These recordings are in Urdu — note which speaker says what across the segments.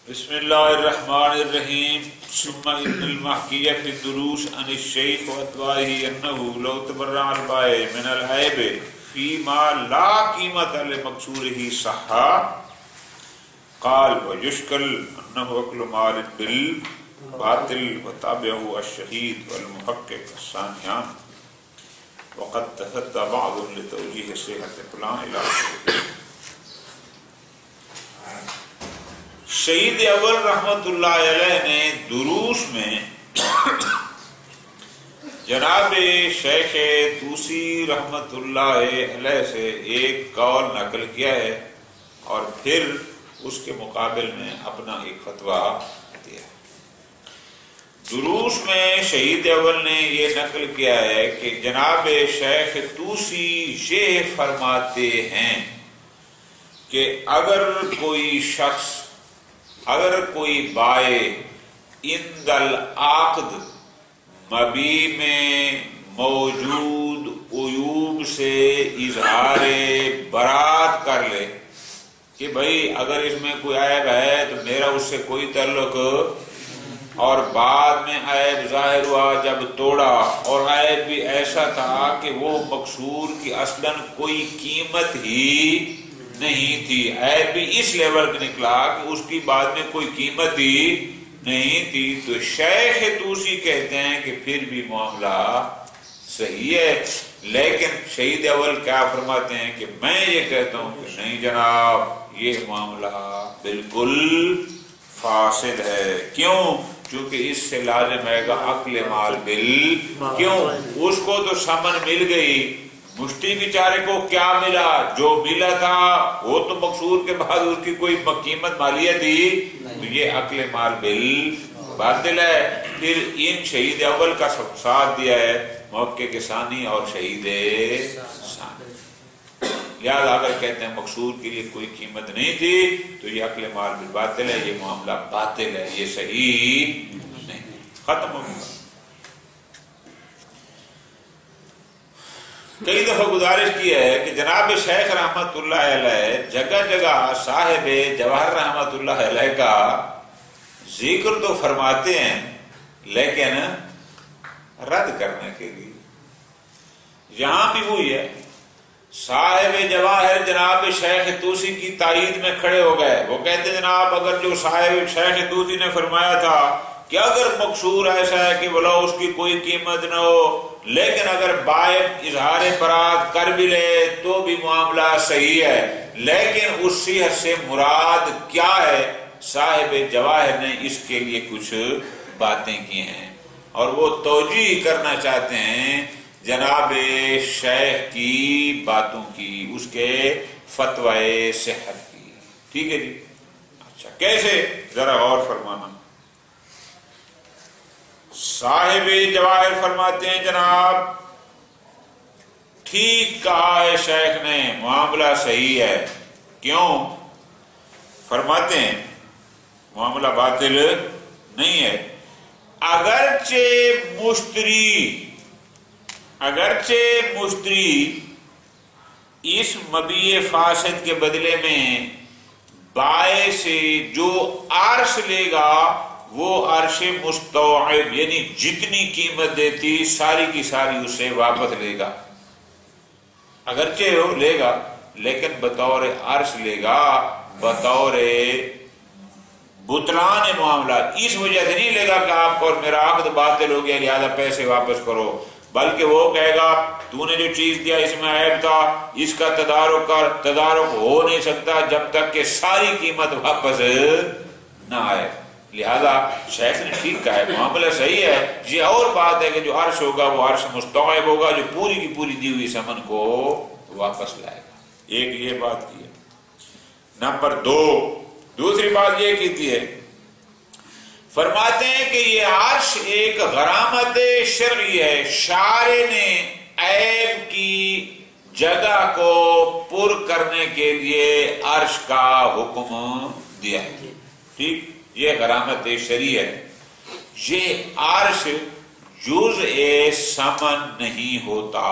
Speaker 1: بسم اللہ الرحمن الرحیم ثم ان المحکیہ فی الدروس عن الشیخ واتباعہ انہ لو تبرع البائع من العیب فیما لا قیمت لمکسورہ صحا قال ویشکل انہ اکل مال بالباطل وتابعہ الشہید والمحقق الثانیان وقد تحدى بعض لتوجیہ صحت فلان الى شہید اول رحمت اللہ علیہ نے دروس میں جناب شیخ توسی رحمت اللہ علیہ سے ایک قول نقل کیا ہے اور پھر اس کے مقابل میں اپنا ایک فتویٰ دیا ہے۔ دروس میں شہید اول نے یہ نقل کیا ہے کہ جناب شیخ توسی یہ فرماتے ہیں کہ اگر کوئی بائع عند العقد مبیع میں موجود عیوب سے اظہار برات کر لے کہ بھائی اگر اس میں کوئی عیب ہے تو میرا اس سے کوئی تعلق، اور بعد میں عیب ظاہر ہوا جب توڑا اور عیب بھی ایسا تھا کہ وہ مقصور کی اصلاً کوئی قیمت ہی نہیں تھی، عیب بھی اس لیول کا نکلا کہ اس کی بعد میں کوئی قیمت ہی نہیں تھی، تو شیخ توسی کہتے ہیں کہ پھر بھی معاملہ صحیح ہے۔ لیکن شہید اول کیا فرماتے ہیں کہ میں یہ کہتا ہوں کہ نہیں جناب، یہ معاملہ بالکل فاسد ہے۔ کیوں؟ چونکہ اس سے لازم ہے گا عقل مال بل، کیوں؟ اس کو تو سمن مل گئی، مشتری بیچارے کو کیا ملا؟ جو ملا تھا وہ تو مقصور کے بعد اس کی کوئی قیمت مالیہ تھی، تو یہ عقل مال بل باطل ہے۔ پھر ان شہید اول کا ساتھ دیا ہے محقق ثانی اور شہید ثانی، لہذا اگر کہتے ہیں مقصور کے لیے کوئی قیمت نہیں تھی تو یہ عقل مال بل باطل ہے، یہ معاملہ باطل ہے، یہ صحیح نہیں۔ ختم ہو گیا۔ کئی دفعہ گزارش کی ہے کہ جناب شیخ رحمت اللہ علیہ جگہ جگہ صاحب جواہر رحمت اللہ علیہ کا ذکر تو فرماتے ہیں لیکن رد کرنے کے لیے، یہاں بھی وہی ہے، صاحب جواہر جناب شیخ توسی کی تائید میں کھڑے ہو گئے، وہ کہتے جناب اگر جو صاحب شیخ توسی نے فرمایا تھا کہ اگر مقصور ایسا ہے کہ بلا اس کی کوئی قیمت نہ ہو لیکن اگر بائع اظہار برات کر بھی لے تو بھی معاملہ صحیح ہے، لیکن اس صیغہ سے مراد کیا ہے؟ صاحب جواہر نے اس کے لیے کچھ باتیں کی ہیں اور وہ توجیہ کرنا چاہتے ہیں جناب شیخ کی باتوں کی، اس کے فتوی صحت کی۔ ٹھیک ہے جی، اچھا کیسے؟ ذرا اور فرمانا۔ صاحب جواہر فرماتے ہیں جناب ٹھیک کہا ہے شیخ نے، معاملہ صحیح ہے۔ کیوں؟ فرماتے ہیں معاملہ باطل نہیں ہے، اگرچہ مشتری اس مبیع فاسد کے بدلے میں بائع سے جو عرش لے گا وہ عرش مستوعب یعنی جتنی قیمت دیتی ساری کی ساری اسے واپس لے گا، اگرچہ وہ لے گا لیکن بطور عرش لے گا، بطور بطلان معاملہ، اس وجہ سے نہیں لے گا کہ آپ کو میرا عقد باطل ہو گیا لہذا پیسے واپس کرو، بلکہ وہ کہے گا تو نے جو چیز دیا اس میں عیب تھا، اس کا تدارک کر، تدارک ہو نہیں سکتا جب تک کہ ساری قیمت واپس نہ آئے۔ لہذا شیخ نے ٹھیک کہا ہے، معاملہ صحیح ہے۔ یہ اور بات ہے کہ جو عرش ہوگا وہ عرش مستوعب ہوگا، جو پوری کی پوری دی ہوئی سمن کو واپس لائے گا۔ ایک یہ بات کی ہے۔ نمبر دو، دوسری بات یہ کہتی ہے، فرماتے ہیں کہ یہ عرش ایک غرامت شرعی ہے، شارع نے عیب کی جگہ کو پر کرنے کے لیے عرش کا حکم دیا ہے۔ ٹھیک، یہ غرامت شرعی ہے۔ یہ عرش جزء ثمن نہیں ہوتا،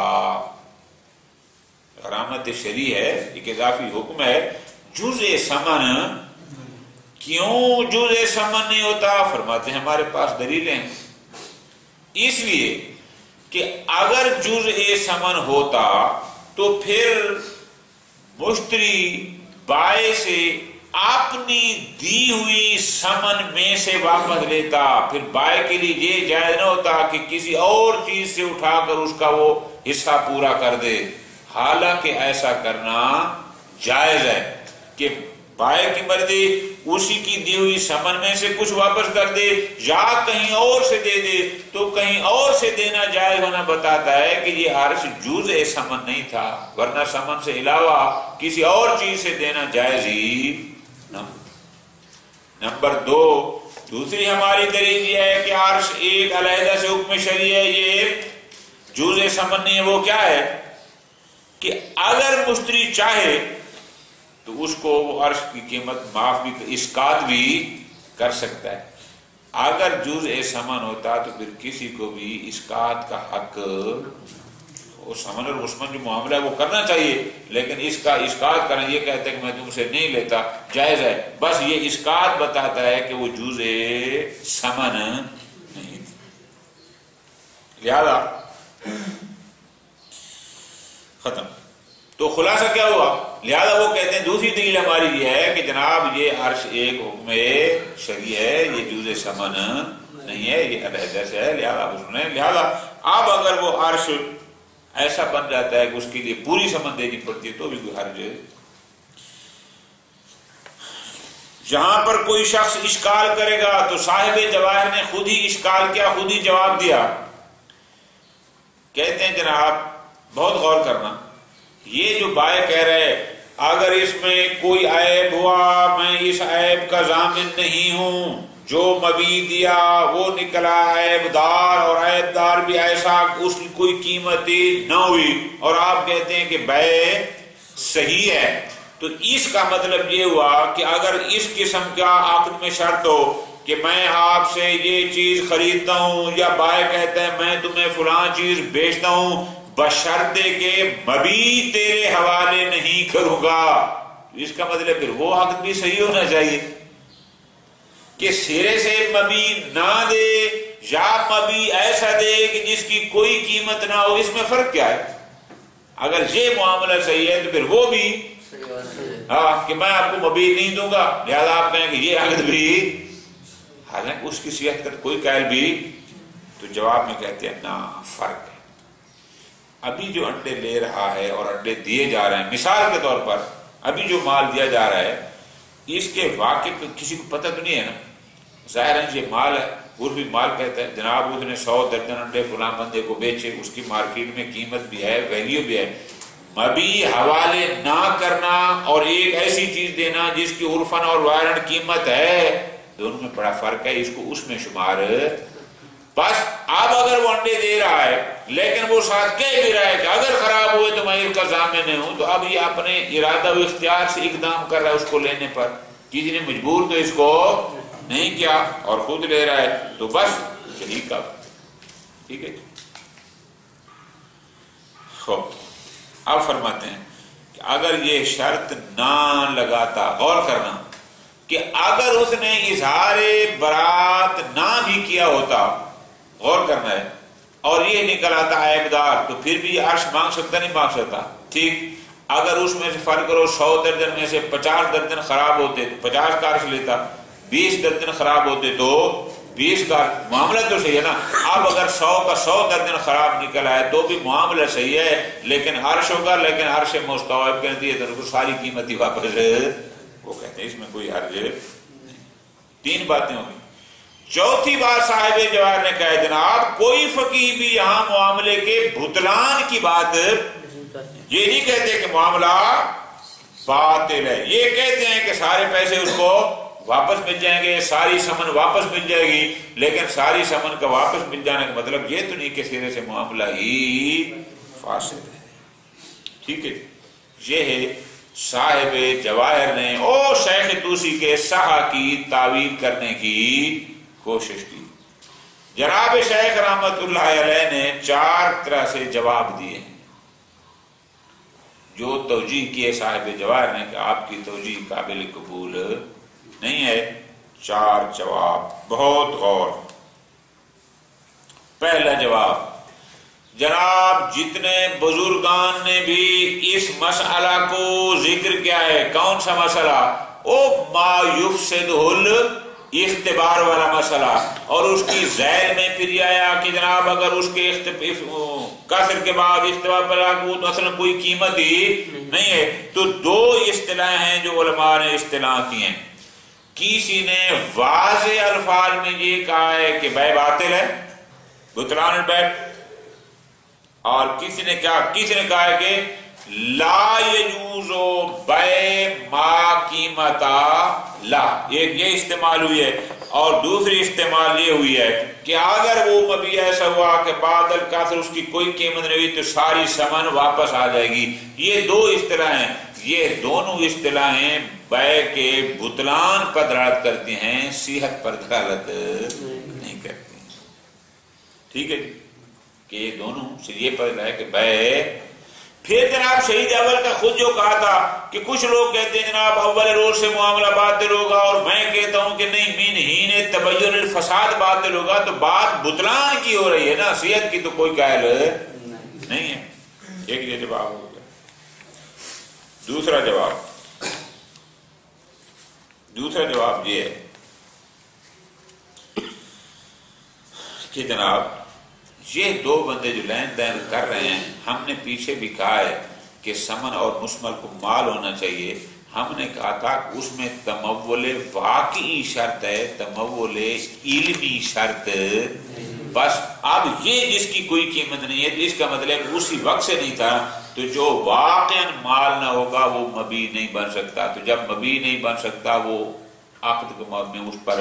Speaker 1: غرامت شرعی ہے، ایک اضافی حکم ہے، جزء ثمن کیوں جزء ثمن نہیں ہوتا؟ فرماتے ہیں ہمارے پاس دلیلیں ہیں، اس لیے کہ اگر جزء ثمن ہوتا تو پھر مشتری بائع سے اپنی دی ہوئی ثمن میں سے واپس لیتا، پھر بائع کے لیے یہ جائز نہ ہوتا کہ کسی اور چیز سے اٹھا کر اس کا وہ حصہ پورا کر دے، حالانکہ ایسا کرنا جائز ہے کہ بائع کی مرضی اسی کی دی ہوئی ثمن میں سے کچھ واپس کر دے یا کہیں اور سے دے دے، تو کہیں اور سے دینا جائز ہونا بتاتا ہے کہ یہ عرش جزء ثمن نہیں تھا، ورنہ ثمن سے علاوہ کسی اور چیز سے دینا جائز ہی نہ۔ نمبر دو، دوسری ہماری دلیل یہ ہے کہ عرش ایک علیحدہ سے حکم شرعی ہے، یہ جزء ثمن نہیں ہے۔ وہ کیا ہے کہ اگر مشتری چاہے تو اس کو وہ عرش کی قیمت معاف بھی، اسقاط بھی کر سکتا ہے۔ اگر جزء ثمن ہوتا تو پھر کسی کو بھی اسقاط کا حق، وہ ثمن اور عثمن جو معاملہ ہے وہ کرنا چاہیے، لیکن اس کا اسقاط کرنا، یہ کہتے ہیں کہ میں تم سے نہیں لیتا، جائز ہے، بس یہ اسقاط بتاتا ہے کہ وہ جزء ثمن نہیں، لہذا ختم۔ تو خلاصہ کیا ہوا؟ لہذا وہ کہتے ہیں دوسری دلیل ہماری یہ ہے کہ جناب یہ عرش ایک حکم شرعی ہے، یہ جزء ثمن نہیں ہے، یہ علیحدہ سے ہے، لہذا اب اگر وہ عرش ایسا بن جاتا ہے کہ اس کے لیے پوری ثمن دینی پڑتی ہے تو بھی کوئی حرج ہے۔ جہاں پر کوئی شخص اشکال کرے گا تو صاحب جواہر نے خود ہی اشکال کیا، خود ہی جواب دیا۔ کہتے ہیں جناب بہت غور کرنا، یہ جو بائع کہہ رہے اگر اس میں کوئی عیب ہوا میں اس عیب کا ضامن نہیں ہوں، جو مبی دیا وہ نکلا عیب دار، اور عیب دار بھی ایسا اس کی کوئی قیمت نہ ہوئی، اور آپ کہتے ہیں کہ بیع صحیح ہے، تو اس کا مطلب یہ ہوا کہ اگر اس قسم کا عقد میں شرط ہو کہ میں آپ سے یہ چیز خریدتا ہوں، یا بائع کہتا ہے میں تمہیں فلاں چیز بیچتا ہوں بشرطے کہ مبی تیرے حوالے نہیں کروں گا، اس کا مطلب پھر وہ عقد بھی صحیح ہونا چاہیے کہ سرے سے مبی نہ دے یا مبی ایسا دے کہ جس کی کوئی قیمت نہ ہو، اس میں فرق کیا ہے؟ اگر یہ معاملہ صحیح ہے تو پھر وہ بھی کہ میں آپ کو مبی نہیں دوں گا، لہذا آپ کہیں کہ یہ عقد بھی، حالانکہ اس کی صحت کا کوئی قائل بھی، تو جواب میں کہتے ہیں نا، فرق ہے۔ ابھی جو انڈے لے رہا ہے اور انڈے دیے جا رہے ہیں، مثال کے طور پر ابھی جو مال دیا جا رہا ہے اس کے واقع کسی کو پتہ تو نہیں ہے نا، ظاہر ہے یہ مال ہے، وہ بھی مال کہتا ہے جناب اس نے 100 درجن انڈے فلاں بندے کو بیچے، اس کی مارکیٹ میں قیمت بھی ہے، ویلیو بھی ہے۔ مبی حوالے نہ کرنا اور ایک ایسی چیز دینا جس کی عرفن اور وارنٹ قیمت ہے، دونوں میں بڑا فرق ہے، اس کو اس میں شمار۔ بس اب اگر وہ انڈے دے رہا ہے لیکن وہ ساتھ کہہ بھی رہا ہے کہ اگر خراب ہوئے تو میں اس کا ضامن ہوں، تو اب یہ اپنے ارادہ و اختیار سے اقدام کر رہا ہے اس کو لینے پر، کسی نے مجبور تو اس کو نہیں کیا اور خود لے رہا ہے، تو بس یہی کا ٹھیک ہے۔ اب فرماتے ہیں کہ اگر یہ شرط نہ لگاتا، غور کرنا کہ اگر اس نے اظہار برات نہ بھی کیا ہوتا، غور کرنا ہے، اور یہ نکل آتا عیب دار، تو پھر بھی عرش مانگ سکتا نہیں مانگ سکتا، ٹھیک۔ اگر اس میں سے فرق کرو 100 درجن میں سے 50 درجن خراب ہوتے تو 50 کا عرش لیتا، 20 درجن خراب ہوتے تو 20 کا، معاملہ تو صحیح ہے نا۔ اب اگر 100 کا 100 درجن خراب نکل آئے تو بھی معاملہ صحیح ہے، لیکن عرش ہوگا، لیکن عرش مستوعب کہتی ہے تو ساری قیمت ہی واپس ہے، وہ کہتے ہیں اس میں کوئی حرج نہیں۔ 3 باتیں ہوگی۔ چوتھی بات صاحب جواہر نے کہا جناب کوئی فقیہ بھی یہاں معاملے کے بطلان کی بات یہ نہیں کہتے کہ معاملہ باطل ہے، یہ کہتے ہیں کہ سارے پیسے اس کو واپس مل جائیں گے، ساری سمن واپس مل جائے گی، لیکن ساری سمن کا واپس مل جانے کا مطلب یہ تو نہیں کہ سرے سے معاملہ ہی فاسد ہے، ٹھیک ہے۔ یہ ہے صاحب جواہر نے او شیخ توسی کے صحا کی تعویل کرنے کی کوشش کی۔ جناب شیخ رحمت اللہ علیہ نے 4 طرح سے جواب دیے ہیں، جو توجیہ کیے صاحب جواہر نے کہ آپ کی توجیہ قابل قبول نہیں ہے؟ 4 جواب، بہت غور۔ پہلا جواب، جناب جتنے بزرگان نے بھی اس مسئلہ کو ذکر کیا ہے، کون سا مسئلہ؟ او ما یفسد الاختبار والا مسئلہ، اور اس کی ذیل میں پھر آیا کہ جناب اگر اس کے کثر کے بعد اختبار پر لاگو تو اصلا کوئی قیمت ہی نہیں ہے۔ تو 2 اصطلاح ہیں جو علماء نے اصطلاح کی ہیں۔ کسی نے واضح الفاظ میں یہ کہا ہے کہ بیع باطل ہے، بطلان البیع، اور کسی نے کہا ہے کہ لا یجوز بیع ما قیمتا لا، یہ استعمال ہوئی ہے۔ اور دوسری استعمال یہ ہوئی ہے کہ اگر وہ مبیع ایسا ہوا کہ بعد الکثر اس کی کوئی قیمت نہیں ہوئی تو ساری ثمن واپس آ جائے گی۔ یہ 2 اصطلاح ہیں، یہ دونوں اصطلاحیں بیع کے بطلان پر دلالت کرتی ہیں، صحت پر دلالت نہیں کرتی۔ ٹھیک ہے جی، کہ یہ دونوں سے یہ پتہ ہے کہ بیع۔ پھر جناب شہید اول کا خود جو کہا تھا کہ کچھ لوگ کہتے ہیں جناب اول روز سے معاملہ باطل ہوگا، اور میں کہتا ہوں کہ نہیں، من حین تبین الفساد باطل ہوگا، تو بات بطلان کی ہو رہی ہے نا، صحت کی تو کوئی قائل نہیں ہے۔ ایک یہ جواب ہو گیا۔ دوسرا جواب یہ ہے کہ جناب یہ 2 بندے جو لین دین کر رہے ہیں، ہم نے پیچھے بھی کہا ہے کہ سمن اور مشمل کو مال ہونا چاہیے۔ ہم نے کہا تھا اس میں تمول واقعی شرط ہے، تمول علمی شرط۔ بس اب یہ جس کی کوئی قیمت نہیں ہے، اس کا مطلب اسی وقت سے نہیں تھا، تو جو واقعا مال نہ ہوگا وہ مبیع نہیں بن سکتا۔ تو جب مبیع نہیں بن سکتا، وہ عقد کے موقع میں اس پر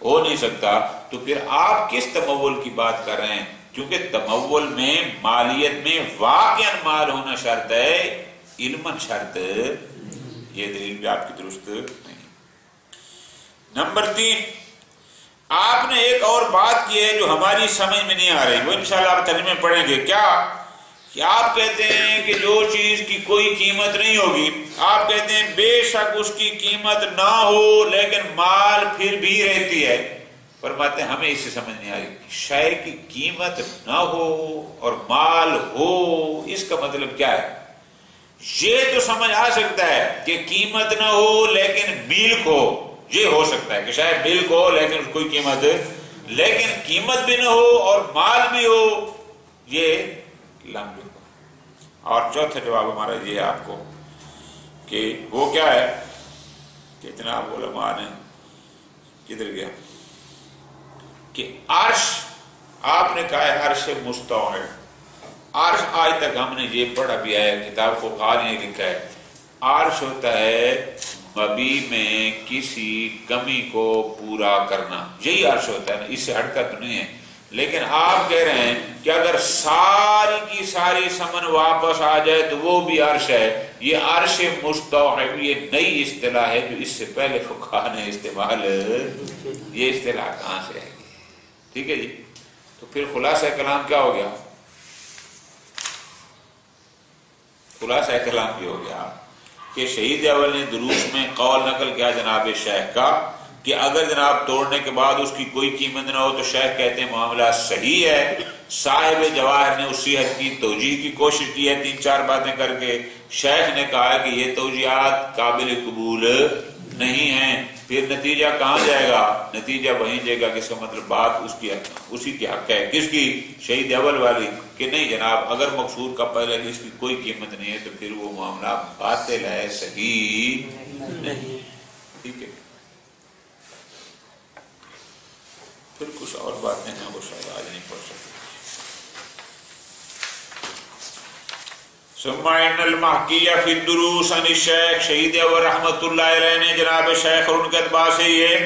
Speaker 1: ہو نہیں سکتا، تو پھر آپ کس تمول کی بات کر رہے ہیں؟ کیونکہ تمول میں مالیت میں واقعا مال ہونا شرط ہے، علماً شرط، یہ دلیل بھی آپ کی درست نہیں۔ نمبر 3، آپ نے ایک اور بات کی ہے جو ہماری سمجھ میں نہیں آ رہی، وہ انشاءاللہ آپ ترجمے پڑھیں گے۔ کیا کہ آپ کہتے ہیں کہ جو چیز کی کوئی قیمت نہیں ہوگی، آپ کہتے ہیں بے شک اس کی قیمت نہ ہو لیکن مال پھر بھی رہتی ہے۔ فرماتے ہیں ہمیں اس سے سمجھ نہیں آ رہی، شے کی قیمت نہ ہو اور مال ہو، اس کا مطلب کیا ہے؟ یہ تو سمجھ آ سکتا ہے کہ قیمت نہ ہو لیکن ملک ہو، یہ ہو سکتا ہے کہ شاید ملک ہو لیکن کوئی قیمت، لیکن قیمت بھی نہ ہو اور مال بھی ہو، یہ لمبی ہو۔ اور چوتھا جواب ہمارا یہ ہے آپ کو کہ وہ کیا ہے کہ جناب علماء نے کدھر گیا کہ عرش، آپ نے کہا ہے عرش مستوی ہے۔ عرش آج تک ہم نے یہ پڑھا بھی ہے، کتاب فقہا نے لکھا ہے، عرش ہوتا ہے مبیع میں کسی کمی کو پورا کرنا، یہی عرش ہوتا ہے، اس سے ہٹ کر تو نہیں ہے۔ لیکن آپ کہہ رہے ہیں کہ اگر ساری کی ساری سمن واپس آ جائے تو وہ بھی عرش ہے۔ یہ عرش مستوی یہ نئی اصطلاح ہے جو اس سے پہلے فقہا نے استعمال، یہ اصطلاح کہاں سے ہے؟ ٹھیک ہے جی، تو پھر خلاصہ کلام کیا ہو گیا؟ خلاصہ کلام یہ ہو گیا کہ شہید اول نے دروس میں قول نقل کیا جناب شیخ کا کہ اگر جناب توڑنے کے بعد اس کی کوئی قیمت نہ ہو تو شیخ کہتے ہیں معاملہ صحیح ہے۔ صاحب جواہر نے اس صحت کی توجیہ کی کوشش کی ہے 3-4 باتیں کر کے۔ شیخ نے کہا کہ یہ توجیہات قابل قبول نہیں ہیں۔ پھر نتیجہ کہاں جائے گا؟ نتیجہ وہیں جائے گا کہ اس کا مطلب بات اسی کی حق ہے، کس کی؟ شہید اول والی، کہ نہیں جناب اگر مقصور کا پہلے اس کی کوئی قیمت نہیں ہے تو پھر وہ معاملہ باطل ہے، صحیح نہیں۔ ٹھیک ہے، پھر کچھ اور باتیں ہیں وہ شاید آج نہیں پڑھ سکتے۔ ثم ان المحکیہ فی الدروس عن الشیخ، شہید اول رحمۃ اللہ علیہ نے جناب شیخ اور ان کے اتباع سے یہ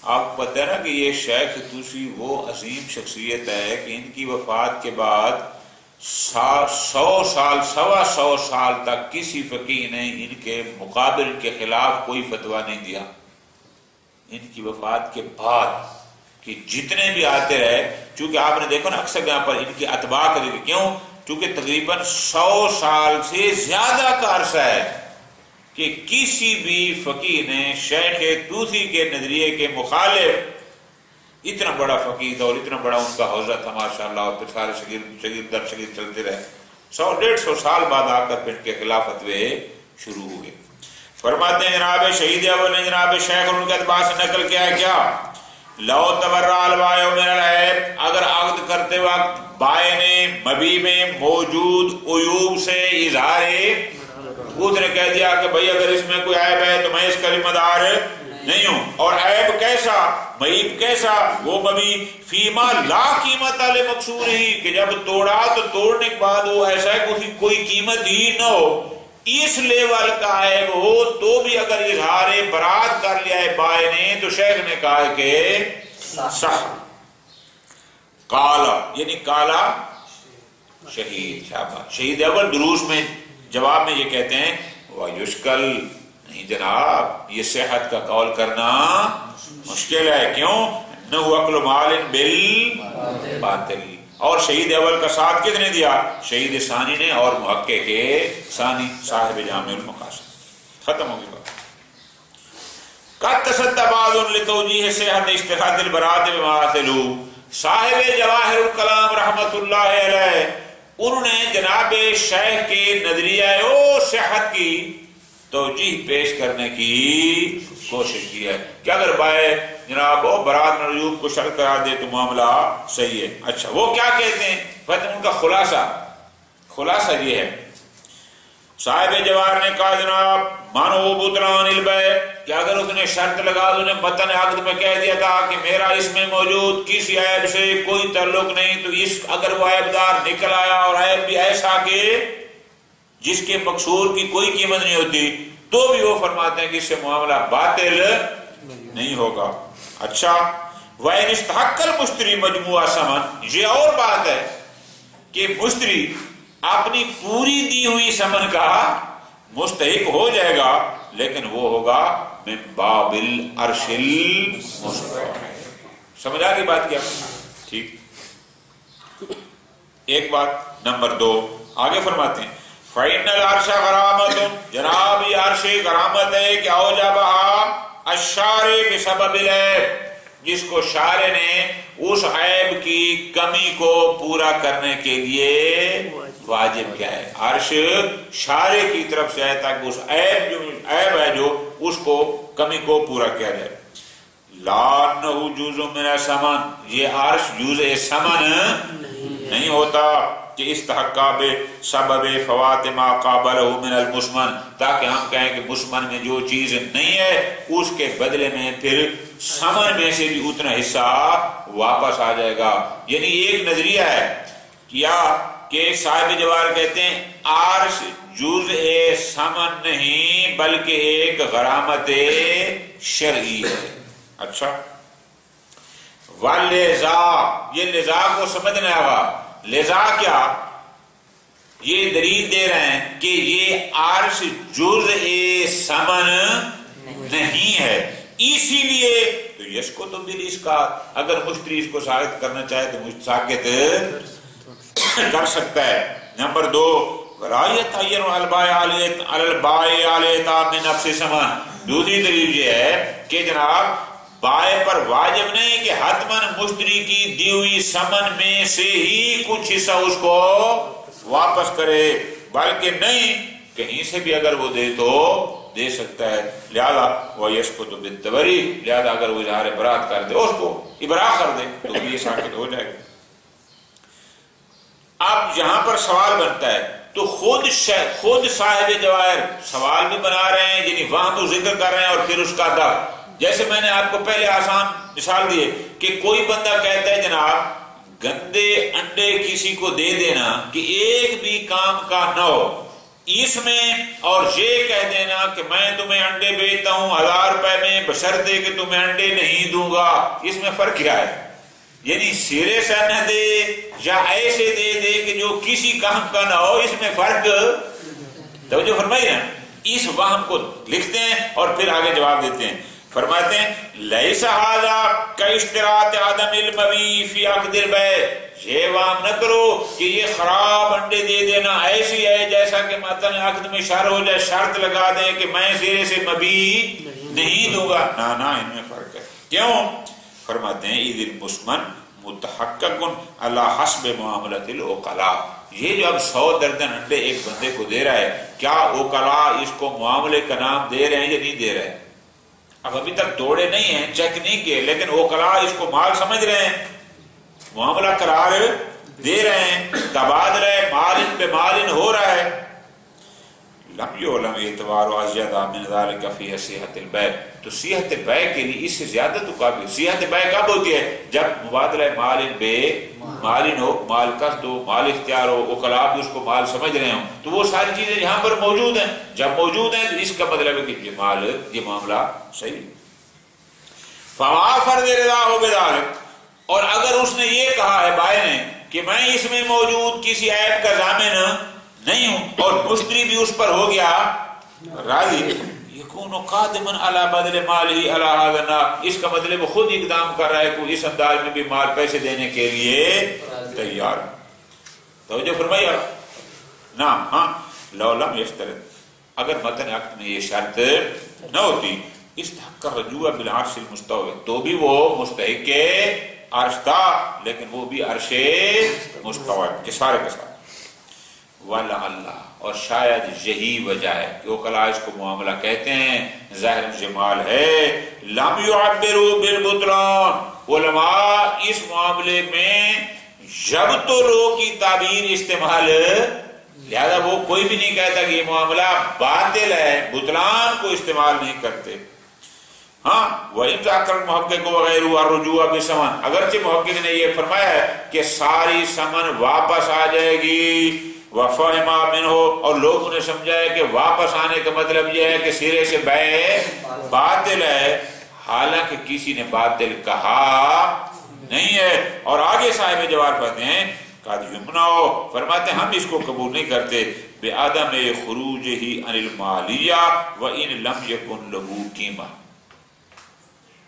Speaker 1: آپ کو پتہ ہے نا کہ یہ شیخ توسی وہ عظیم شخصیت ہے کہ ان کی وفات کے بعد 100 سال 125 سال تک کسی فقیہ نے ان کے مقابل کے خلاف کوئی فتویٰ نہیں دیا۔ ان کی وفات کے بعد کہ جتنے بھی آتے رہے، چونکہ آپ نے دیکھو نا اکثر یہاں پر ان کی اتباع کا ذکر، کیوں؟ چونکہ تقریباً 100 سال سے زیادہ کا عرصہ ہے کہ کسی بھی فقیہ نے شیخ طوسی کے نظریے کے مخالف، اتنا بڑا فقیہ تھا اور اتنا بڑا ان کا حوزہ تھا ماشاءاللہ، اور پھر سارے شگیر در شگیر چلتے رہے، 100-150 سال بعد آ کر پھر ان کے خلاف فتوے شروع ہوئے۔ فرماتے ہیں جناب شہید اول نے جناب شیخ ان کے اتباع سے نقل کیا ہے کیا، لو تبرع البائع من العیب، اگر عقد کرتے وقت بائع نے مبیع میں موجود عیوب سے اظہار، اس نے کہہ دیا کہ بھئی اگر اس میں کوئی عیب ہے تو میں اس کا ذمہ دار نہیں ہوں، اور عیب کیسا، معیب کیسا، وہ مبیع فیما لا قیمت لمکسور ہی، کہ جب توڑا تو توڑنے کے بعد وہ ایسا ہے کہ کوئی قیمت ہی نہ ہو، اس لیول کا عیب ہو تو بھی اگر اظہار برات کر لیا ہے بائع نے تو شیخ نے کہا ہے کہ صح۔ کالا یعنی کالا شہید، شاباش، شہید اول دروس میں جواب میں یہ کہتے ہیں وَيُشْكَلْ، نہیں جناب یہ صحت کا قول کرنا مشکل ہے، کیوں، نَهُ عَقْلُ مَالٍ بِالْبَاطِلِ، اور شہید اول کا ساتھ کس نے دیا، شہید ثانی نے، اور محقق ثانی صاحب جامع المقاصد۔ ختم ہو گئی بات۔ قد تصدى بعض لتوجیہ صحت اجتہاد البراءۃ بمماثلہ، صاحب جواہر الکلام رحمت اللہ علیہ انہوں نے جناب شیخ کے نظریہ صحت کی توجیہ پیش کرنے کی کوشش کی ہے کہ اگر بائع جناب برات میں عیوب کو شرط کرا دے تو معاملہ صحیح ہے۔ اچھا وہ کیا کہتے ہیں، فتح ان کا خلاصہ یہ ہے، صاحب جواہر نے کہا جناب مانو بطلان البیع، کہ اگر اس نے شرط لگا تو انہیں متن عقد میں کہہ دیا تھا کہ میرا اس میں موجود کسی عیب سے کوئی تعلق نہیں، تو اس اگر وہ عیب دار نکل آیا اور عیب بھی ایسا کہ جس کے مقصور کی کوئی قیمت نہیں ہوتی، تو بھی وہ فرماتے ہیں کہ اس سے معاملہ باطل نہیں ہوگا۔ اچھا وَإِنِ اسْتَحَقَّ الْمُشْتَرِي مَجْمُوعَ ثَمَن، یہ اور بات ہے کہ مشتری اپنی پوری دی ہوئی ثمن کا مستحق ہو جائے گا، لیکن وہ ہوگا من باب العرش المستوی۔ سمجھ آ گئی بات کیا، ٹھیک۔ ایک بات نمبر 2 آگے فرماتے ہیں فَإِنَّ الْعَرْشَ غَرَامَةٌ، جناب یہ عرش غرامت ہے کہ أَوْجَبَهَا الشَّارِعُ بِسَبَبِ الْعَیب، جس کو شارع نے اس عیب کی کمی کو پورا کرنے کے لیے واجب کیا ہے، عرش شارع کی طرف سے ہے تاکہ اس عیب ہے جو اس کو کمی کو پورا کیا جائے۔ لَأَنَّهُ جُزْءٌ مِنَ الثَّمَن، یہ عرش جزء ثمن نہیں ہوتا کہ استحقا بسبب فوات ما قابلہ من المسمن، تاکہ ہم کہیں کہ مسمن میں جو چیز نہیں ہے اس کے بدلے میں پھر ثمن میں سے بھی اتنا حصہ واپس آ جائے گا۔ یعنی ایک نظریہ ہے کیا کہ صاحب جواہر کہتے ہیں عرش جزء ثمن نہیں بلکہ ایک غرامت شرعی ہے۔ اچھا واللذا، یہ لذا کو سمجھنا ہوگا، لذا کیا، یہ دلیل دے رہے ہیں کہ یہ عرش جزء ثمن نہیں ہے، اسی لیے تو یس کو تو بھی اس کا اگر مشتری اس کو ثابت کرنا چاہے تو ثابت کر سکتا ہے۔ نمبر 2 رعایت تعین البائع علیہ من نفس ثمن، دوسری دلیل یہ ہے کہ جناب بائع پر واجب نہیں کہ حتماً مشتری کی دی ہوئی ثمن میں سے ہی کچھ حصہ اس کو واپس کرے، بلکہ نہیں کہیں سے بھی اگر وہ دے تو دے سکتا ہے۔ لہذا وہ یسقط بالتبری، لہذا اگر وہ اظہار برات کر دے اس کو ابراء کر دے تو بھی یہ ساقط ہو جائے گا۔ اب یہاں پر سوال بنتا ہے تو خود صاحب جواہر سوال بھی بنا رہے ہیں، یعنی وہاں تو ذکر کر رہے ہیں اور پھر اس کا دف، جیسے میں نے آپ کو پہلے آسان مثال دیے کہ کوئی بندہ کہتا ہے جناب گندے انڈے کسی کو دے دینا کہ ایک بھی کام کا نہ ہو اس میں، اور یہ کہہ دینا کہ میں تمہیں انڈے بیچتا ہوں 1000 روپے میں بشرطے کہ تمہیں انڈے نہیں دوں گا، اس میں فرق کیا ہے؟ یعنی سرے سے نہ دے یا ایسے دے دے کہ جو کسی کام کا نہ ہو، اس میں فرق توجہ فرمائیے نا۔ اس وہم کو لکھتے ہیں اور پھر آگے جواب دیتے ہیں، فرماتے ہیں لیس ھذا کاشتراط عدم المبیع فی عقد البیع، یہ وام نہ کرو کہ یہ خراب انڈے دے دینا ایسی ہے جیسا کہ مثلا عقد میں شر ہو جائے، شرط لگا دیں کہ میں زیر سے مبی نہیں دوں گا، نا ان میں فرق ہے۔ کیوں؟ فرماتے ہیں عید المسمن متحقق علی حسب معاملۃ العقلاء، یہ جو اب 100 درجن انڈے ایک بندے کو دے رہا ہے، کیا عقلاء اس کو معاملے کا نام دے رہے ہیں یا نہیں دے رہے ہیں؟ اب ابھی تک توڑے نہیں ہیں، چیک نہیں کیے، لیکن عقلاء اس کو مال سمجھ رہے ہیں، معاملہ قرار دے رہے ہیں، تبادلہ مال بے مال ہو رہا ہے۔ لم یعلم اعتبار ازید من ذلک فی صحت البیع، تو صحت بیع کے لیے اس سے زیادہ تو کافی۔ صحت بیع کب ہوتی ہے؟ جب مبادلہ مال بے مال ہو، مال قصد ہو، مال اختیار ہو، عقلاء بھی اس کو مال سمجھ رہے ہوں، تو وہ ساری چیزیں یہاں پر موجود ہیں۔ جب موجود ہیں تو اس کا مطلب ہے کہ یہ مال، یہ معاملہ صحیح۔ فما فرض رضا ہو بذلک، اور اگر اس نے یہ کہا ہے بائع نے کہ میں اس میں موجود کسی عیب کا ضامن نہیں ہوں، اور مشتری بھی اس پر ہو گیا راضی، یکون قادما علی بدل مالی علی هذا النحو، اس کا مطلب خود اقدام کر رہا ہے کہ اس انداز میں بھی مال پیسے دینے کے لیے تیار ہے۔ توجہ فرمائی آپ نا، ہاں لو لم یشترط، اگر متن عقد میں یہ شرط نہ ہوتی استحق الرجوع بالعرش المستوی، تو بھی وہ مستحق عرش تھا، لیکن وہ بھی عرش مستوی کے سارے کے سارے۔ وَلَعَلَّ، اور شاید یہی وجہ ہے کہ عقلاء اس کو معاملہ کہتے ہیں، ظاہر جمال ہے۔ لم يعبروا بالبطلان، علماء اس معاملے میں جب تو لوگ کی تعبیر استعمال، لہذا وہ کوئی بھی نہیں کہتا کہ یہ معاملہ باطل ہے، بطلان کو استعمال نہیں کرتے۔ ہاں وَإِنْ تَعْقَرَ الْمُحَقِّقُ وَغَيْرُهُ الرُّجُوعَ بِثَمَنٍ، اگرچہ محقق نے یہ فرمایا ہے کہ ساری ثمن واپس آ جائے گی، وَفَهِمَ مِنْهُ، اور لوگوں نے سمجھا ہے کہ واپس آنے کا مطلب یہ ہے کہ سرے سے بیع باطل ہے، حالانکہ کسی نے باطل کہا نہیں ہے۔ اور آگے صاحب جواب پڑھتے ہیں قَدْ يُمْنَعُ، فرماتے ہیں ہم اس کو قبول نہیں کرتے، بِعَدَمِ خُرُوجِهِ عَنِ الْمَالِيَّةِ وَإِنْ لَمْ يَكُنْ لَهُ قِيمَةٌ،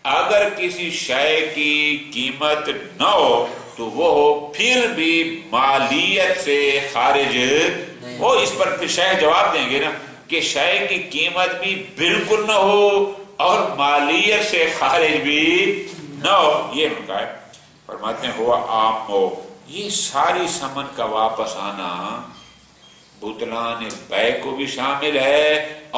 Speaker 1: اگر کسی شے کی قیمت نہ ہو تو وہ پھر بھی مالیت سے خارج ہو۔ اس پر پھر شیخ جواب دیں گے نا کہ شے کی قیمت بھی بالکل نہ ہو اور مالیت سے خارج بھی نہ ہو، یہ ان کا ہے۔ فرماتے ہیں ہوا عام ہو، یہ ساری ثمن کا واپس آنا بطلان بیع کو بھی شامل ہے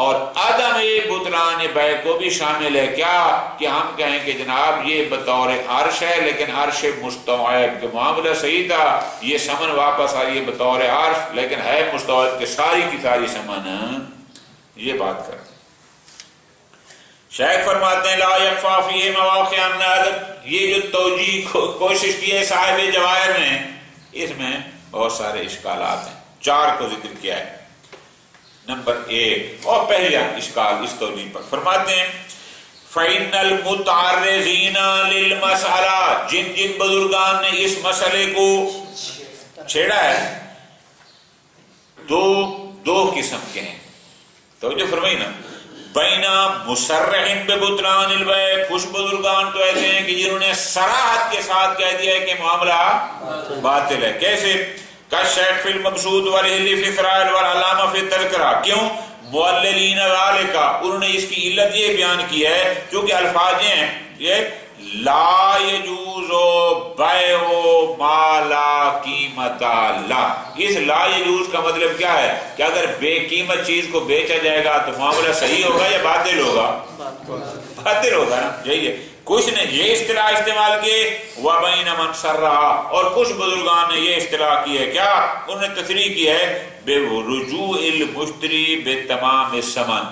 Speaker 1: اور عدم بطلان بیع کو بھی شامل ہے۔ کیا کہ ہم کہیں کہ جناب یہ بطور عرش ہے لیکن عرش مستوعب، کہ معاملہ صحیح تھا، یہ ثمن واپس آ رہی ہے بطور عرش لیکن ہے مستوعب کہ ساری کی ساری ثمن، یہ بات کرتے ہیں۔ شیخ فرماتے ہیں لا یخفی فیہ مواقع النظر، یہ جو توجیہ کوشش کی ہے صاحب جواہر نے، اس میں بہت سارے اشکالات ہیں، 4 کو ذکر کیا ہے۔ نمبر 1 اور پہلا اشکال اس توجیہ پر فرماتے ہیں فَإِنَّ الْمُتَعَرِّضِينَ لِلْمَسْأَلَةِ، جن جن بزرگان نے اس مسئلے کو چھیڑا ہے دو قسم کے ہیں، توجہ فرمائی نا، بینا مصرح ببطلان البیع، کچھ بزرگان تو ایسے ہیں کہ جنہوں نے صراحت کے ساتھ کہہ دیا ہے کہ معاملہ باطل ہے۔ کیسے؟ کالشیخ فی المبسوط والحلی فی اسرائیل والعلامہ فی التذکرہ، کیوں؟ معللین ذالک، انہوں نے اس کی علت یہ بیان کی ہے کیونکہ الفاظ ہیں یہ لا یجوز بیع ما لا قیمت لا، اس لا یجوز کا مطلب کیا ہے کہ اگر بے قیمت چیز کو بیچا جائے گا تو معاملہ صحیح ہوگا یا باطل ہوگا؟ باطل ہوگا نا، یہی ہے۔ کچھ نے یہ اصطلاح استعمال کی وَبَيْنَ مَنْ سَرَّهَا، اور کچھ بزرگان نے یہ اصطلاح کی ہے، کیا انہوں نے تصریح کی ہے بِرُجُوعِ الْمُشْتَرِي بِتَمَامِ الثَّمَنِ،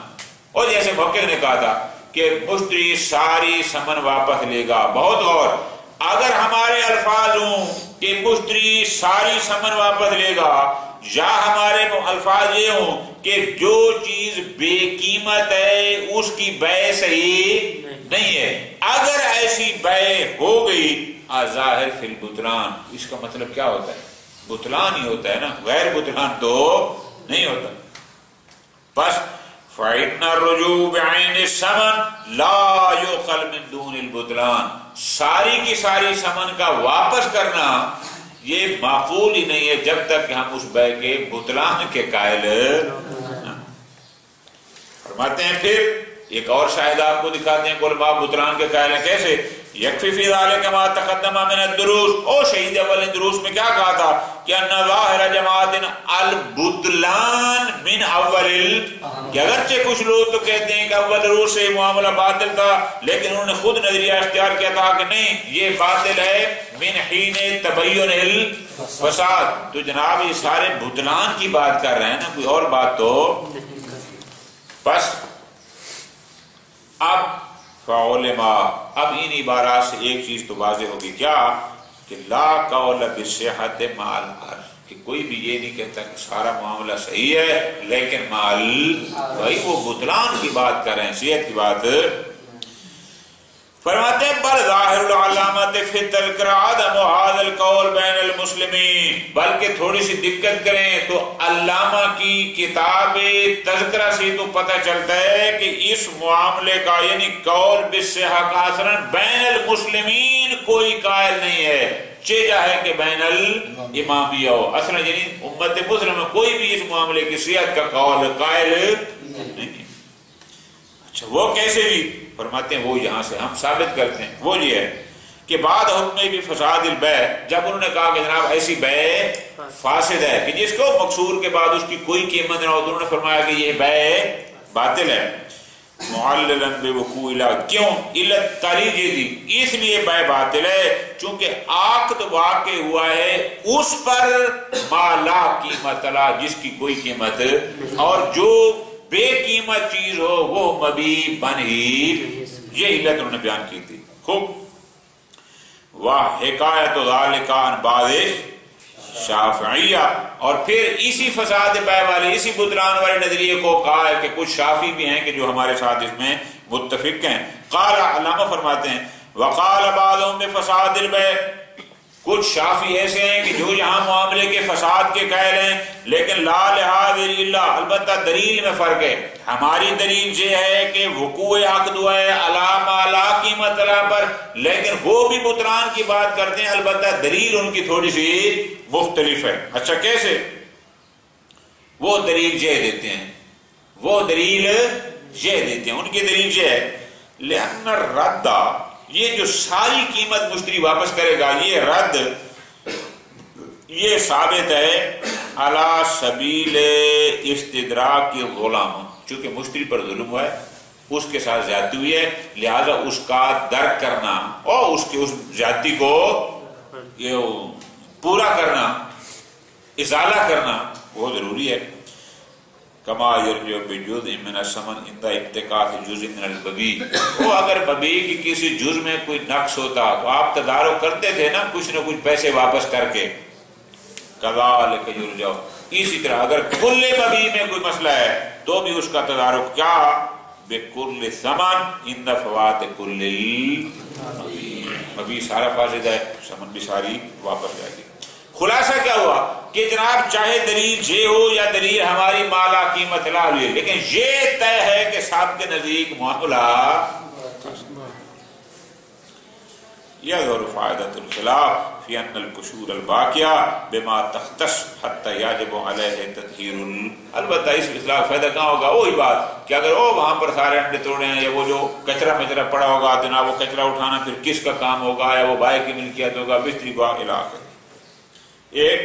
Speaker 1: اور جیسے محقق نے کہا تھا کہ مشتری ساری ثمن واپس لے گا۔ بہت غور، اگر ہمارے الفاظ ہوں کہ مشتری ساری ثمن واپس لے گا یا ہمارے الفاظ یہ ہوں کہ جو چیز بے قیمت ہے اس کی بیع صحیح نہیں ہے، اگر ایسی بیع ہو گئی ظاہر فی البطلان، اس کا مطلب کیا ہوتا ہے؟ بطلان ہی ہوتا ہے نا، غیر بطلان تو نہیں ہوتا۔ بس فَإِنَّ الرُّجُوعَ بِعَيْنِ الثَّمَنِ لَا يُعْقَلُ مِن دُونِ الْبُطْلَانِ، ساری کی ساری ثمن کا واپس کرنا یہ معقول ہی نہیں ہے جب تک کہ ہم اس بے کے بطلان کے قائل نہ۔ فرماتے ہیں پھر ایک اور شاہد آپ کو دکھاتے ہیں کہ علماء بطلان کے قائل ہیں کیسے؟ یکفی فی ذالک ما تقدم من الدروس، او شہید اول دروس میں کیا کہا تھا کہ ان ظاہر جماعت البطلان من اول، کہ اگرچہ کچھ لوگ تو کہتے ہیں کہ اول دروس سے معاملہ باطل تھا، لیکن انہوں نے خود نظریہ اختیار کیا تھا کہ نہیں یہ باطل ہے من حین تبین الفساد۔ تو جناب یہ سارے بطلان کی بات کر رہے ہیں نا، کوئی اور بات تو بس۔ اب فعلما، اب ان عبارات سے ایک چیز تو واضح ہوگی کیا کہ لا قول بالصحت مع العرض، کہ کوئی بھی یہ نہیں کہتا کہ سارا معاملہ صحیح ہے لیکن مال بھائی وہ بطلان کی بات کر رہے ہیں، صحت کی بات۔ فرماتے ہیں بل ظاہر العلامت فی تذکر عدم هذا القول بین المسلمین، بلکہ تھوڑی سی دقت کریں تو علامہ کی کتاب تذکرہ سے تو پتہ چلتا ہے کہ اس معاملے کا یعنی قول بالصحہ کا اثر بین المسلمین کوئی قائل نہیں ہے، چیجا ہے کہ بین الامامیہ ہو، اصلا یعنی امت مسلم میں کوئی بھی اس معاملے کی صحت کا قول قائل نہیں۔ اچھا وہ کیسے بھی؟ فرماتے ہیں وہ یہاں سے ہم ثابت کرتے ہیں، وہ یہ ہے کہ بعد حکم بھی فساد البیع، جب انہوں نے کہا کہ جناب ایسی بیع فاسد ہے کہ جس کو مقصور کے بعد اس کی کوئی قیمت نہ ہو، تو انہوں نے فرمایا کہ یہ بیع باطل ہے۔ معللا بوقوع کیوں علت تاریخ دی، اس لیے بیع باطل ہے چونکہ عقد واقع ہوا ہے اس پر ما لا قیمت لا، جس کی کوئی قیمت، اور جو بے قیمت چیز ہو وہ مبیع بن ہی، یہ علت انہوں نے بیان کی تھی۔ خوب وحکایت ذالک عن بعض شافعیہ، اور پھر اسی فساد بیع والے اسی بطلان والے نظریے کو کہا ہے کہ کچھ شافی بھی ہیں کہ جو ہمارے ساتھ اس میں متفق ہیں۔ قال، علامہ فرماتے ہیں وقال بعضهم بفساد البیع، کچھ شافی ایسے ہیں کہ جو یہاں معاملے کے فساد کے قائل ہیں، لیکن لا لحاظ الا، البتہ دلیل میں فرق ہے۔ ہماری دلیل یہ ہے کہ وقوع عقد ہوا ہے علامہ لا قیمت لا پر، لیکن وہ بھی بطلان کی بات کرتے ہیں، البتہ دلیل ان کی تھوڑی سی مختلف ہے۔ اچھا کیسے؟ وہ دلیل یہ دیتے ہیں، وہ دلیل یہ دیتے ہیں، ان کی دلیل یہ ہے لأن الرد، یہ جو ساری قیمت مشتری واپس کرے گا، یہ رد یہ ثابت ہے علی سبیل استدراک کی غلام، چونکہ مشتری پر ظلم ہوا ہے، اس کے ساتھ زیادتی ہوئی ہے، لہذا اس کا درک کرنا اور اس زیادتی کو پورا کرنا، ازالہ کرنا وہ ضروری ہے۔ کما یرجع بجزء من الثمن عند انتقاص جزء من البیع، وہ اگر ببیع کی کسی جز میں کوئی نقص ہوتا تو آپ تدارک کرتے تھے نا کچھ نہ کچھ پیسے واپس کر کے، کذالک یرجع، اسی طرح اگر کل ببیع میں کوئی مسئلہ ہے تو بھی اس کا تدارک کیا بکل ثمن عند فوات کل البیع، ببیع سارا فاسد ہے، ثمن بھی ساری واپس جائے گی۔ خلاصہ کیا ہوا کہ جناب چاہے دلیل یہ ہو یا دلیل ہماری مالا قیمت لا ہوئی، لیکن یہ طے ہے کہ صاحب کے نزدیک معاملہ یظہر فائدۃ الخلاف فی ان القشور الباقیہ بما تختص حتی یجب علیہ تطہیر، البتہ اس اخلاف فائدہ کہاں ہوگا؟ وہی بات کہ اگر وہ وہاں پر سارے انڈے توڑے ہیں یا وہ جو کچرا مچرا پڑا ہوگا تو نہ وہ کچرا اٹھانا پھر کس کا کام ہوگا، یا وہ بھائی کی ملکیت ہوگا، بستری کا علاقہ۔ ایک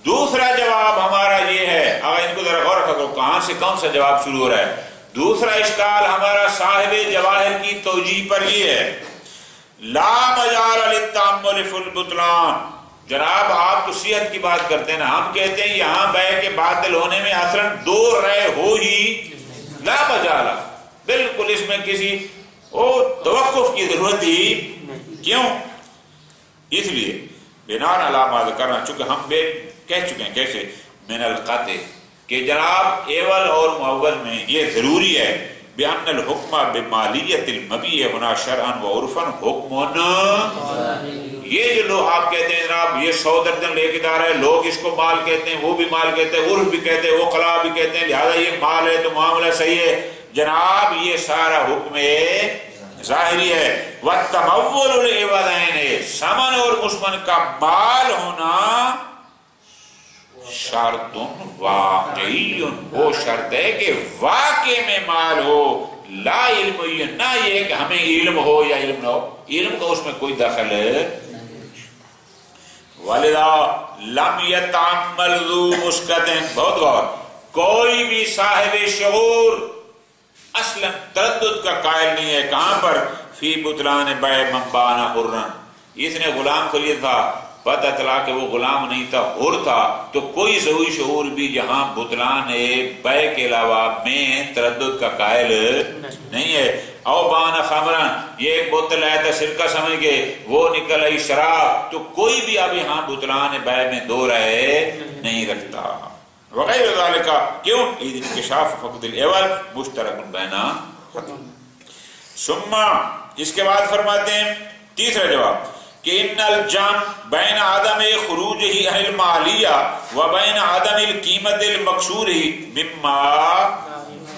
Speaker 1: دوسرا جواب ہمارا یہ ہے، اگر ان کو ذرا غور کرو کہاں سے کون سا جواب شروع ہو رہا ہے۔ دوسرا اشکال ہمارا صاحب جواہر کی توجیہ پر یہ ہے، لا مجال للتأمل فی البطلان، جناب آپ تو صحت کی بات کرتے ہیں نا، ہم کہتے ہیں یہاں بیع کے باطل ہونے میں اصلاً دو رائے ہو ہی لا مجال، بالکل اس میں کسی توقف کی ضرورت ہی کیوں؟ اس لیے بناء علامہ کرنا، چونکہ ہم کہہ چکے ہیں کیسے من القطع کہ جناب ایول اور معول میں یہ ضروری ہے بأن الحکم بمالیت المبیع ہونا شرعاً و عرفاً حکم، یہ جو لوگ آپ کہتے ہیں جناب یہ 100 درجن لے کے جا رہے ہیں، لوگ اس کو مال کہتے ہیں، وہ بھی مال کہتے ہیں، عرف بھی کہتے ہیں، وقلاء بھی کہتے ہیں، لہذا یہ مال ہے تو معاملہ صحیح ہے، جناب یہ سارا حکم ظاہری ہے، وَالتَّمَوُّلُ الْعِوَضَيْنِ سمن اور مسمن کا مال ہونا شرط واقعی، وہ شرط ہے کہ واقع میں مال ہو، لا علم، نہ یہ کہ ہمیں علم ہو یا علم نہ ہو، علم کا اس میں کوئی دخل ہے۔ وَلِذَا لَمْ يَتَعَمَّلْ ذُو مُسْكَتٍ، بہت غور، کوئی بھی صاحب شعور اصلا تردد کا قائل نہیں ہے، کہاں پر؟ فی بطلان بیع من بان حرا، اس نے غلام خرید تھا، پتہ چلا کہ وہ غلام نہیں تھا، حر تھا، تو کوئی ذوی شعور بھی یہاں بطلان بیع کے علاوہ میں تردد کا قائل نہیں ہے۔ او بان خمران، یہ ایک بوتل آیا تھا سرکہ سمجھ گئے، وہ نکل آئی شراب، تو کوئی بھی اب یہاں بطلان بیع میں دو رائے نہیں رکھتا۔ وغیر ذالک، کیوں؟ اذ انکشاف فقد العوض مشترک بینا ختم۔ ثم، اس کے بعد فرماتے ہیں تیسرا جواب کہ ان الجمع بین عدم خروجہ عن المالیہ و بین عدم القیمت المقصور مما،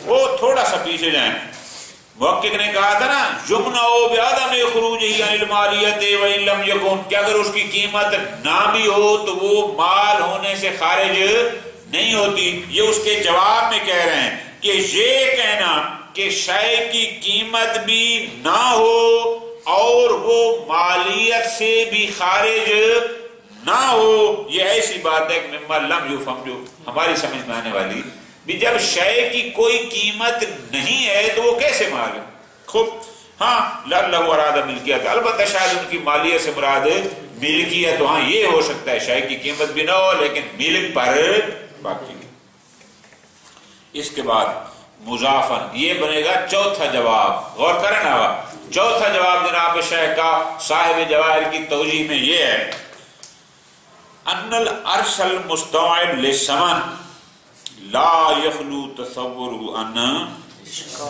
Speaker 1: وہ تھوڑا سا پیچھے جائیں، محقق نے کہا تھا نا یمنع بعدم خروجہ عن المالیۃ وان لم یکن، کہ اگر اس کی قیمت نہ بھی ہو تو وہ مال ہونے سے خارج نہیں ہوتی۔ یہ اس کے جواب میں کہہ رہے ہیں کہ یہ کہنا کہ شے کی قیمت بھی نہ ہو اور وہ مالیت سے بھی خارج نہ ہو، یہ ایسی بات ہے کہ مما لم یفہم، جو ہماری سمجھ میں آنے والی بھی، جب شے کی کوئی قیمت نہیں ہے تو وہ کیسے مال ہے؟ خوب، ہاں لعلہ اراد ملکیت، البتہ شاید ان کی مالیت سے مراد ملکیت، تو ہاں یہ ہو سکتا ہے شے کی قیمت بھی نہ ہو لیکن ملک پر باقی۔ اس کے بعد مضافن، یہ بنے گا چوتھا جواب، غور کرنا ہوگا، چوتھا جواب جناب شیخ کا صاحب جواہر کی توجیہ میں یہ ہے ان العرش المستوعب للثمن لا یخلو تصور ان،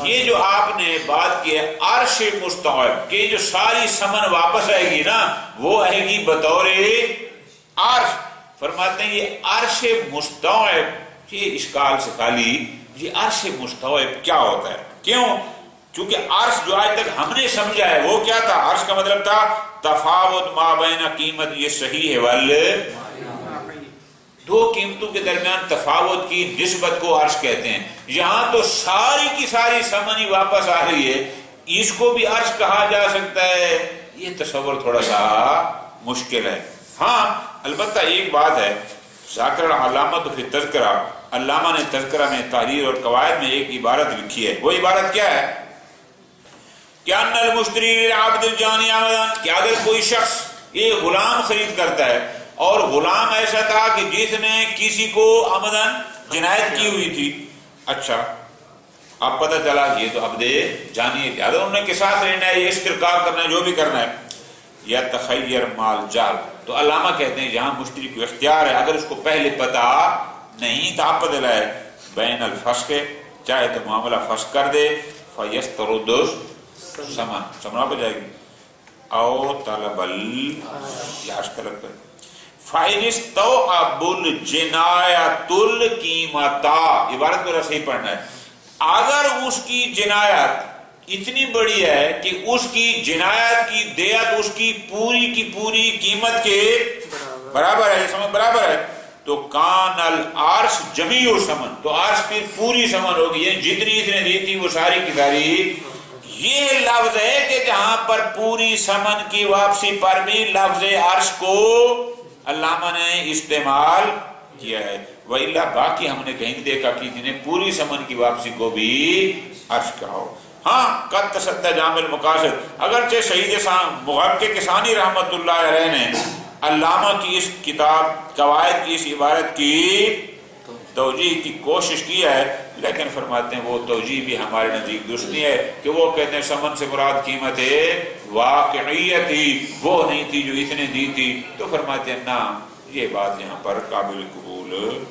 Speaker 1: یہ جو آپ نے بات کی ہے عرش مستوعب کہ جو ساری ثمن واپس آئے گی نا وہ آئے گی بطور عرش، فرماتے ہیں یہ عرش مستوعب، یہ اشکال سے خالی، یہ عرش مستوعب کیا ہوتا ہے؟ کیوں؟ کیونکہ عرش جو آج تک ہم نے سمجھا ہے وہ کیا تھا؟ عرش کا مطلب تھا تفاوت ما بین قیمت، یہ صحیح ہے وال، دو قیمتوں کے درمیان تفاوت کی نسبت کو عرش کہتے ہیں۔ یہاں تو ساری کی ساری ثمن ہی واپس آ رہی ہے، اس کو بھی عرش کہا جا سکتا ہے، یہ تصور تھوڑا سا مشکل ہے۔ ہاں البتہ ایک بات ہے، ذاکر علامت فی تذکرہ، علامہ نے تذکرہ میں تحریر اور قواعد میں ایک عبارت لکھی ہے، وہ عبارت کیا ہے کہ ان المشتری للعبد الجانی عمدن، کہ اگر کوئی شخص ایک غلام خرید کرتا ہے اور غلام ایسا تھا کہ جس نے کسی کو عمدن جنایت کی ہوئی تھی، اچھا اب پتہ چلا یہ تو عبد جانی ہے، لہذا انہوں نے قصاص لینا ہے، یہ استرقاق کرنا ہے، جو بھی کرنا ہے، یا تخیر مال جال، تو علامہ کہتے ہیں جہاں مشتری کو اختیار ہے، اگر اس کو پہلے پتہ نہیں تھا پتہ ہے بین الفسق، چاہے تو معاملہ فسق کر دے، فیسترد ثمن، سمنا پہ جائے گی، او طلب یاش طلب کر، فَإِنِ اسْتَوْعَبُ الْجِنَایَةُ الْقِیمَةَ، عبارت کو صحیح پڑھنا ہے، اگر اس کی جنایت اتنی بڑی ہے کہ اس کی جنایت کی دیت اس کی پوری قیمت کے برابر ہے، سمجھ برابر ہے، تو کان العرش جمیع ثمن، تو عرش پھر پوری ثمن ہوگی، یعنی جتنی اس نے دی تھی وہ ساری کی ساری۔ یہ لفظ ہے کہ جہاں پر پوری ثمن کی واپسی پر بھی لفظ عرش کو علامہ نے استعمال کیا ہے، وَإِلَّا باقی ہم نے کہیں دیکھا کہ جنہیں پوری ثمن کی واپسی کو بھی عرش کہا ہو۔ ہاں قد تصدى جامع المقاصد، اگرچہ شہید محقق ثانی رحمت اللہ علیہ نے علامہ کی اس کتاب قواعد کی اس عبارت کی توجیہ کی کوشش کی ہے، لیکن فرماتے ہیں وہ توجیہ بھی ہمارے نزدیک درست نہیں ہے، کہ وہ کہتے ہیں ثمن سے مراد قیمت واقعیت تھی، وہ نہیں تھی جو اس نے دی تھی، تو فرماتے ہیں نا یہ بات یہاں پر قابل قبول